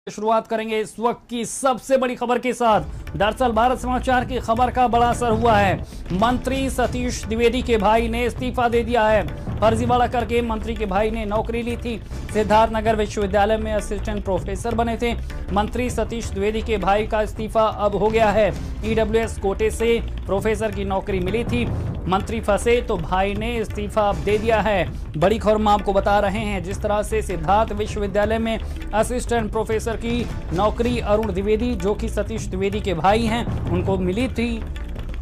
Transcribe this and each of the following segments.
शुरुआत करेंगे इस वक्त की सबसे बड़ी खबर के साथ। दरअसल भारत समाचार की खबर का बड़ा असर हुआ है। मंत्री सतीश द्विवेदी के भाई ने इस्तीफा दे दिया है। फर्जीवाड़ा करके मंत्री के भाई ने नौकरी ली थी। सिद्धार्थनगर विश्वविद्यालय में असिस्टेंट प्रोफेसर बने थे। मंत्री सतीश द्विवेदी के भाई का इस्तीफा अब हो गया है। ईडब्ल्यूएस कोटे से प्रोफेसर की नौकरी मिली थी। मंत्री फंसे तो भाई ने इस्तीफा अब दे दिया है। बड़ी खबर हम आपको बता रहे हैं। जिस तरह से सिद्धार्थ विश्वविद्यालय में असिस्टेंट प्रोफेसर की नौकरी अरुण द्विवेदी, जो कि सतीश द्विवेदी के भाई हैं, उनको मिली थी।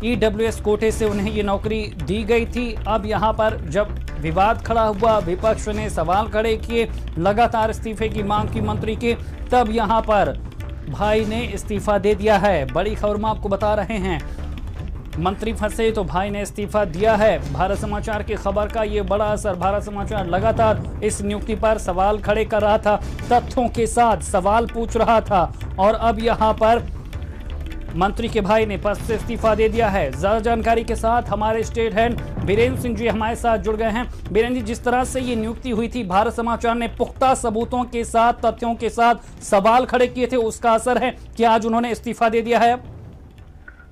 ईडब्ल्यूएस कोटे से उन्हें ये नौकरी दी गई थी। अब यहाँ पर जब विवाद खड़ा हुआ, विपक्ष ने सवाल खड़े किए, लगातार इस्तीफे की मांग की मंत्री के, तब यहाँ पर भाई ने इस्तीफा दे दिया है। बड़ी खबर हम आपको बता रहे हैं। मंत्री फंसे तो भाई ने इस्तीफा दिया है। भारत समाचार की खबर का ये बड़ा असर। भारत समाचार लगातार इस नियुक्ति पर सवाल खड़े कर रहा था, तथ्यों के साथ सवाल पूछ रहा था, और अब यहाँ पर मंत्री के भाई ने पद से इस्तीफा दे दिया है। ज्यादा जानकारी के साथ हमारे स्टेट हेड बीरेंद्र सिंह जी हमारे साथ जुड़ गए हैं। बीरेंद्र जी, जिस तरह से ये नियुक्ति हुई थी, भारत समाचार ने पुख्ता सबूतों के साथ, तथ्यों के साथ सवाल खड़े किए थे, उसका असर है कि आज उन्होंने इस्तीफा दे दिया है।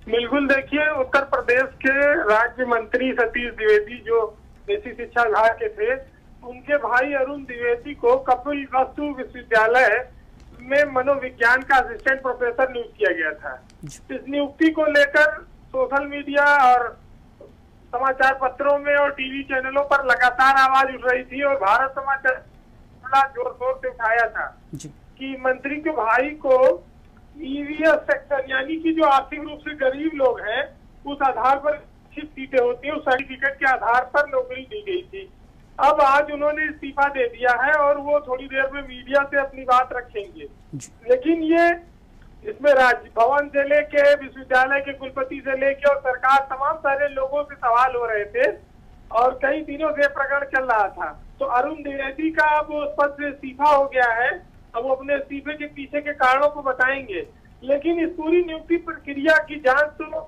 बिल्कुल, देखिए, उत्तर प्रदेश के राज्य मंत्री सतीश द्विवेदी जो देशी शिक्षा विभाग के थे, उनके भाई अरुण द्विवेदी को कपिलवस्तु विश्वविद्यालय में मनोविज्ञान का असिस्टेंट प्रोफेसर नियुक्त किया गया था। इस नियुक्ति को लेकर सोशल मीडिया और समाचार पत्रों में और टीवी चैनलों पर लगातार आवाज उठ रही थी, और भारत समाचार बड़ा जोर शोर से उठाया था कि मंत्री के भाई को ईवीएस सेक्शन, यानी कि जो आर्थिक रूप से गरीब लोग हैं, उस आधार पर सीटें होती है, उस सर्टिफिकेट के आधार पर नौकरी दी गई थी। अब आज उन्होंने इस्तीफा दे दिया है और वो थोड़ी देर में मीडिया से अपनी बात रखेंगे। लेकिन ये इसमें राजभवन से लेके, विश्वविद्यालय के कुलपति से लेके और सरकार, तमाम सारे लोगों से सवाल हो रहे थे और कई दिनों से प्रकरण चल रहा था। तो अरुण द्विवेदी का अब उस पद से इस्तीफा हो गया है। अब वो अपने इस्तीफे के पीछे के कारणों को बताएंगे, लेकिन इस पूरी नियुक्ति प्रक्रिया की जांच तो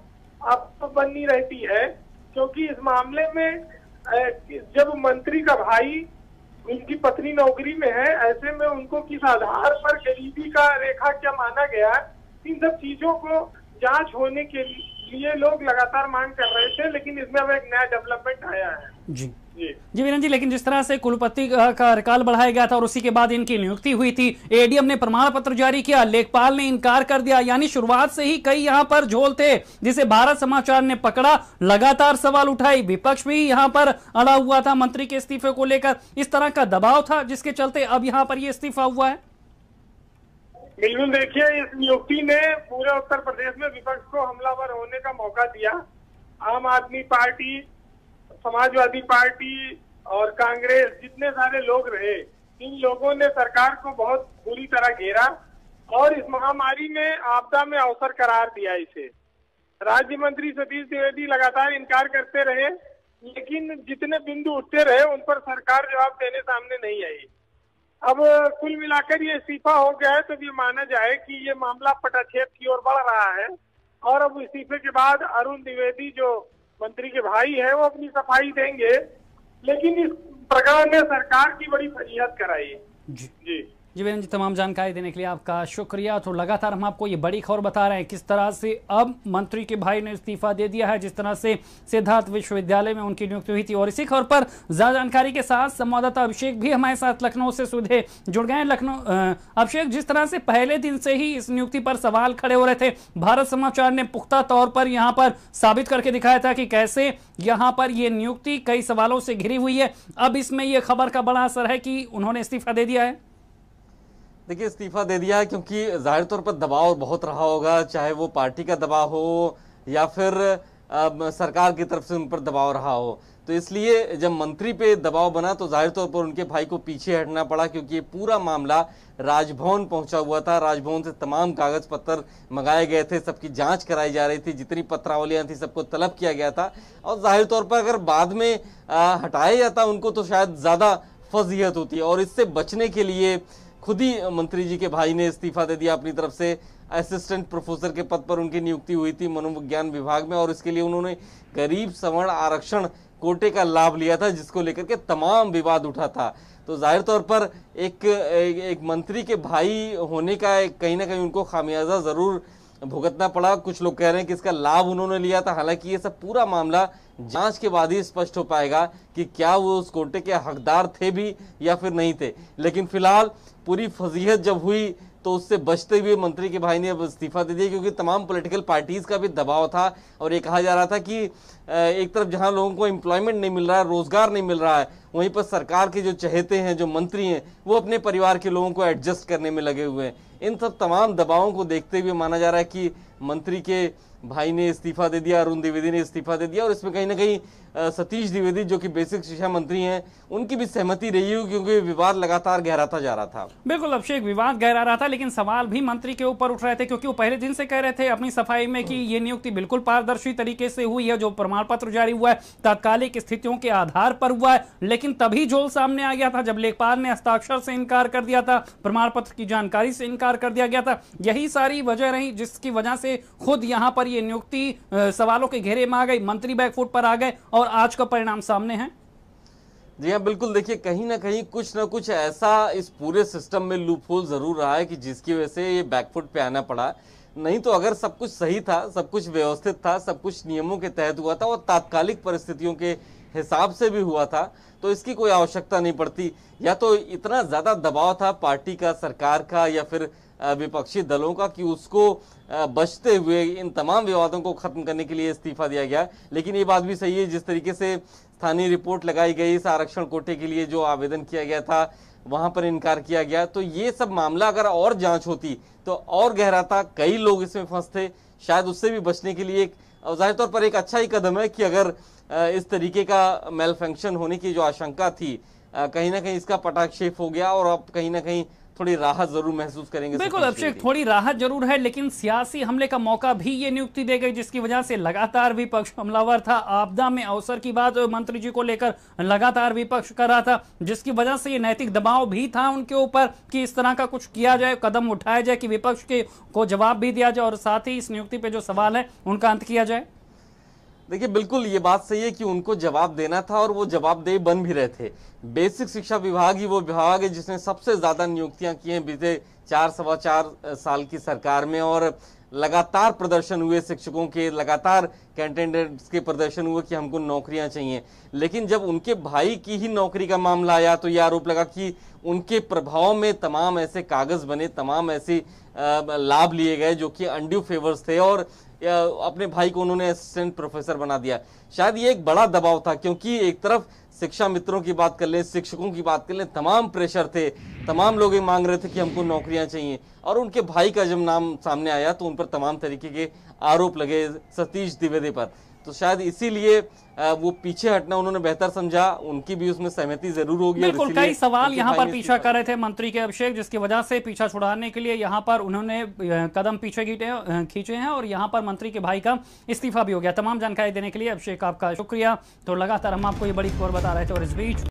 आपको बननी रहती है, क्योंकि इस मामले में जब मंत्री का भाई, उनकी पत्नी नौकरी में है, ऐसे में उनको किस आधार पर गरीबी का रेखा क्या माना गया, इन सब चीजों को जांच होने के लिए लोग लगातार मांग कर रहे थे। लेकिन इसमें अब एक नया डेवलपमेंट आया है। जी वीरेंद्र जी, लेकिन जिस तरह से कुलपति का रिकॉल बढ़ाया गया था और उसी के बाद इनकी नियुक्ति हुई थी, एडीएम ने प्रमाण पत्र जारी किया, लेखपाल ने इनकार कर दिया, यानी शुरुआत से ही कई यहां पर झोल थे, जिसे भारत समाचार ने पकड़ा, लगातार सवाल उठाई, विपक्ष भी यहां पर अड़ा हुआ था मंत्री के इस्तीफे को लेकर। इस तरह का दबाव था जिसके चलते अब यहां पर यह इस्तीफा हुआ है। बिल्कुल, देखिए, इस नियुक्ति ने पूरे उत्तर प्रदेश में विपक्ष को हमलावर होने का मौका दिया। आम आदमी पार्टी, समाजवादी पार्टी और कांग्रेस, जितने सारे लोग रहे, इन लोगों ने सरकार को बहुत बुरी तरह घेरा और इस महामारी में, आपदा में अवसर करार दिया इसे। राज्य मंत्री सतीश द्विवेदी लगातार इनकार करते रहे, लेकिन जितने बिंदु उठते रहे उन पर सरकार जवाब देने सामने नहीं आई। अब कुल मिलाकर ये इस्तीफा हो गया है, तो ये माना जाए कि ये मामला पटाक्षेप की ओर बढ़ रहा है, और अब इस्तीफे के बाद अरुण द्विवेदी जो मंत्री के भाई है, वो अपनी सफाई देंगे। लेकिन इस प्रकरण ने सरकार की बड़ी फजीहत कराई। जी वीरेंद्र जी, तमाम जानकारी देने के लिए आपका शुक्रिया। तो लगातार हम आपको ये बड़ी खबर बता रहे हैं किस तरह से अब मंत्री के भाई ने इस्तीफा दे दिया है, जिस तरह से सिद्धार्थ विश्वविद्यालय में उनकी नियुक्ति हुई थी। और इसी खबर पर ज्यादा जानकारी के साथ संवाददाता अभिषेक भी हमारे साथ लखनऊ से सीधे जुड़ गए हैं। अभिषेक, जिस तरह से पहले दिन से ही इस नियुक्ति पर सवाल खड़े हो रहे थे, भारत समाचार ने पुख्ता तौर पर यहाँ पर साबित करके दिखाया था कि कैसे यहाँ पर यह नियुक्ति कई सवालों से घिरी हुई है। अब इसमें यह खबर का बड़ा असर है कि उन्होंने इस्तीफा दे दिया है। देखिए, इस्तीफा दे दिया है क्योंकि जाहिर तौर पर दबाव बहुत रहा होगा, चाहे वो पार्टी का दबाव हो या फिर सरकार की तरफ से उन पर दबाव रहा हो। तो इसलिए जब मंत्री पे दबाव बना तो जाहिर तौर पर उनके भाई को पीछे हटना पड़ा, क्योंकि ये पूरा मामला राजभवन पहुंचा हुआ था। राजभवन से तमाम कागज पत्र मंगाए गए थे, सबकी जांच कराई जा रही थी, जितनी पत्रावलियां थी सबको तलब किया गया था। और जाहिर तौर पर अगर बाद में हटाया जाता उनको तो शायद ज्यादा फजीहत होती है, और इससे बचने के लिए खुद ही मंत्री जी के भाई ने इस्तीफा दे दिया अपनी तरफ से। असिस्टेंट प्रोफेसर के पद पर उनकी नियुक्ति हुई थी मनोविज्ञान विभाग में, और इसके लिए उन्होंने गरीब सवर्ण आरक्षण कोटे का लाभ लिया था, जिसको लेकर के तमाम विवाद उठा था। तो जाहिर तौर पर एक मंत्री के भाई होने का कहीं ना कहीं उनको खामियाजा जरूर भुगतना पड़ा। कुछ लोग कह रहे हैं कि इसका लाभ उन्होंने लिया था। हालांकि ये सब पूरा मामला जांच के बाद ही स्पष्ट हो पाएगा कि क्या वो उस कोटे के हकदार थे भी या फिर नहीं थे। लेकिन फिलहाल पूरी फजीहत जब हुई तो उससे बचते हुए मंत्री के भाई ने अब इस्तीफा दे दिया, क्योंकि तमाम पॉलिटिकल पार्टीज का भी दबाव था और ये कहा जा रहा था कि एक तरफ जहां लोगों को एम्प्लॉयमेंट नहीं मिल रहा है, रोजगार नहीं मिल रहा है, वहीं पर सरकार के जो चहेते हैं, जो मंत्री हैं, वो अपने परिवार के लोगों को एडजस्ट करने में लगे हुए हैं। इन सब तमाम दबावों को देखते हुए माना जा रहा है कि मंत्री के भाई ने इस्तीफा दे दिया, अरुण द्विवेदी ने इस्तीफा दे दिया। और इसमें कहीं ना कहीं सतीश द्विवेदी जो कि बेसिक शिक्षा मंत्री हैं, उनकी भी सहमति रही है, क्योंकि विवाद लगातार गहराता जा रहा था। बिल्कुल अभिषेक, विवाद गहरा रहा था, लेकिन सवाल भी मंत्री के ऊपर उठ रहे थे, क्योंकि वो पहले दिन से कह रहे थे अपनी सफाई में कि ये नियुक्ति बिल्कुल पारदर्शी तरीके से हुई है, जो प्रमाण पत्र जारी हुआ है तात्कालिक स्थितियों के आधार पर हुआ है। लेकिन तभी झोल सामने आ गया था जब लेखपाल ने हस्ताक्षर से इनकार कर दिया था, प्रमाण पत्र की जानकारी से इनकार कर दिया गया था। यही सारी वजह रही जिसकी वजह से खुद यहां पर ये नियुक्ति सवालों के घेरे में आ गई, मंत्री बैकफुट पर आ गए और आज का परिणाम सामने है। जी हाँ, बिल्कुल। देखिए, कहीं ना कहीं कुछ ना कुछ ऐसा इस पूरे सिस्टम में लूपहोल जरूर रहा है कि जिसकी वजह से ये बैकफुट पे आना पड़ा। नहीं तो अगर सब कुछ सही था, सब कुछ व्यवस्थित था, सब कुछ नियमों के तहत हुआ था और तात्कालिक परिस्थितियों के हिसाब से भी हुआ था, तो इसकी कोई आवश्यकता नहीं पड़ती। या तो इतना ज्यादा दबाव था पार्टी का, सरकार का या फिर विपक्षी दलों का कि उसको बचते हुए इन तमाम विवादों को खत्म करने के लिए इस्तीफा दिया गया। लेकिन ये बात भी सही है, जिस तरीके से स्थानीय रिपोर्ट लगाई गई, इस आरक्षण कोटे के लिए जो आवेदन किया गया था वहां पर इनकार किया गया, तो ये सब मामला अगर और जांच होती तो और गहराता। कई लोग इसमें फंसते, शायद उससे भी बचने के लिए एक जाहिर तौर पर एक अच्छा ही कदम है कि अगर इस तरीके का मेल फंक्शन होने की जो आशंका थी, कहीं ना कहीं इसका पटाक्षेप हो गया और अब कहीं ना कहीं थोड़ी राहत जरूर महसूस करेंगे। बिल्कुल अभिषेक, थोड़ी राहत जरूर है, लेकिन सियासी हमले का मौका भी ये नियुक्ति दे गई, जिसकी वजह से लगातार विपक्ष हमलावर था। आपदा में अवसर की बात मंत्री जी को लेकर लगातार विपक्ष कर रहा था, जिसकी वजह से ये नैतिक दबाव भी था उनके ऊपर कि इस तरह का कुछ किया जाए, कदम उठाया जाए कि विपक्ष के को जवाब भी दिया जाए और साथ ही इस नियुक्ति पे जो सवाल है उनका अंत किया जाए। देखिए, बिल्कुल ये बात सही है कि उनको जवाब देना था और वो जवाबदेह बन भी रहे थे। बेसिक शिक्षा विभाग ही वो विभाग है जिसने सबसे ज्यादा नियुक्तियां की हैं बीते 4-4.25 साल की सरकार में, और लगातार प्रदर्शन हुए शिक्षकों के, लगातार कैंडिडेट्स के प्रदर्शन हुए कि हमको नौकरियां चाहिए। लेकिन जब उनके भाई की ही नौकरी का मामला आया तो यह आरोप लगा कि उनके प्रभाव में तमाम ऐसे कागज बने, तमाम ऐसे लाभ लिए गए जो कि अनड्यू फेवर्स थे और अपने भाई को उन्होंने असिस्टेंट प्रोफेसर बना दिया। शायद ये एक बड़ा दबाव था, क्योंकि एक तरफ शिक्षा मित्रों की बात कर लें, शिक्षकों की बात कर लें, तमाम प्रेशर थे, तमाम लोग ये मांग रहे थे कि हमको नौकरियां चाहिए, और उनके भाई का जब नाम सामने आया तो उन पर तमाम तरीके के आरोप लगे सतीश द्विवेदी पर। तो शायद इसीलिए वो पीछे हटना उन्होंने बेहतर समझा, उनकी भी उसमें सहमति जरूर होगी। बिल्कुल, कई सवाल यहाँ पर पीछा कर रहे थे मंत्री के अभिषेक, जिसकी वजह से पीछा छुड़ाने के लिए यहाँ पर उन्होंने कदम पीछे खींचे हैं और यहाँ पर मंत्री के भाई का इस्तीफा भी हो गया। तमाम जानकारी देने के लिए अभिषेक आपका शुक्रिया। तो लगातार हम आपको ये बड़ी खबर बता रहे थे और इस बीच